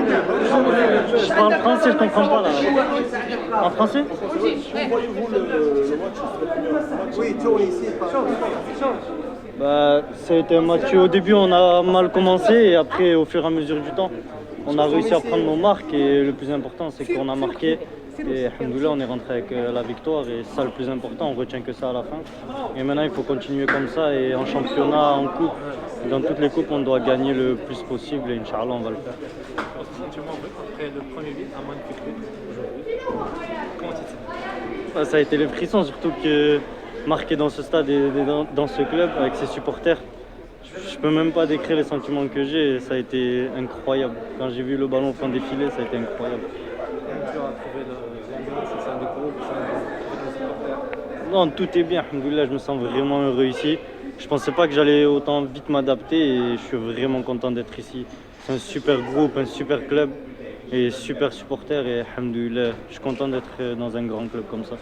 Je parle français, je comprends pas là. En français? Oui, tourne ici. Bah, ça a été un match. Au début, on a mal commencé et après, au fur et à mesure du temps, on a réussi à prendre nos marques. Et le plus important, c'est qu'on a marqué. Et alhamdoulilah, on est rentré avec la victoire. Et c'est ça le plus important, on retient que ça à la fin. Et maintenant, il faut continuer comme ça. Et en championnat, en coupe, dans toutes les coupes, on doit gagner le plus possible. Et Inch'Allah, on va le faire. Votre sentiment après le premier but, un magnifique but aujourd'hui. Comment tu te sens? Bah, ça a été les frissons, surtout que marquer dans ce stade et dans ce club avec ses supporters. Je peux même pas décrire les sentiments que j'ai, ça a été incroyable. Quand j'ai vu le ballon au fond défiler, ça a été incroyable. Tu as trouvé l'ambiance au sein du groupe, au sein des supporters? Non, tout est bien, alhamdoulilah, je me sens vraiment heureux ici. Je pensais pas que j'allais autant vite m'adapter et je suis vraiment content d'être ici. C'est un super groupe, un super club et super supporters et alhamdoulilah, je suis content d'être dans un grand club comme ça.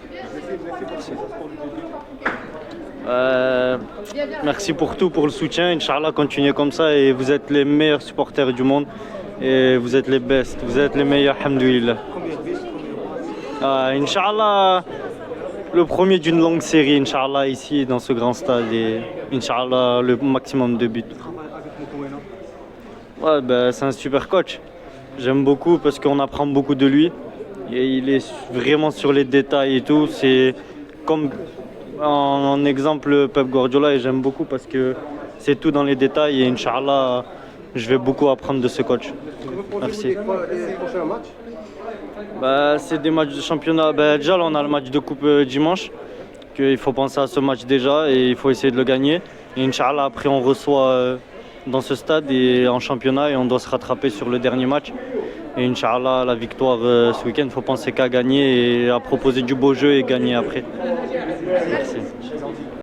Merci pour tout, pour le soutien. Inch'Allah, continuez comme ça et vous êtes les meilleurs supporters du monde et vous êtes les best, vous êtes les meilleurs, alhamdoulilah. Inch'Allah, le premier d'une longue série, Inch'Allah, ici dans ce grand stade et Inch'Allah, le maximum de buts. Ouais, bah, c'est un super coach. J'aime beaucoup parce qu'on apprend beaucoup de lui et il est vraiment sur les détails et tout. C'est comme en exemple Pep Guardiola et j'aime beaucoup parce que c'est tout dans les détails et Inch'Allah, je vais beaucoup apprendre de ce coach. Merci. Les prochains matchs? Bah, c'est des matchs de championnat. Bah, déjà, là, on a le match de coupe dimanche. Il faut penser à ce match déjà et il faut essayer de le gagner. Et Inch'Allah, après, on reçoit dans ce stade et en championnat et on doit se rattraper sur le dernier match. Et Inch'Allah, la victoire ce week-end, il faut penser qu'à gagner et à proposer du beau jeu et gagner après. Merci.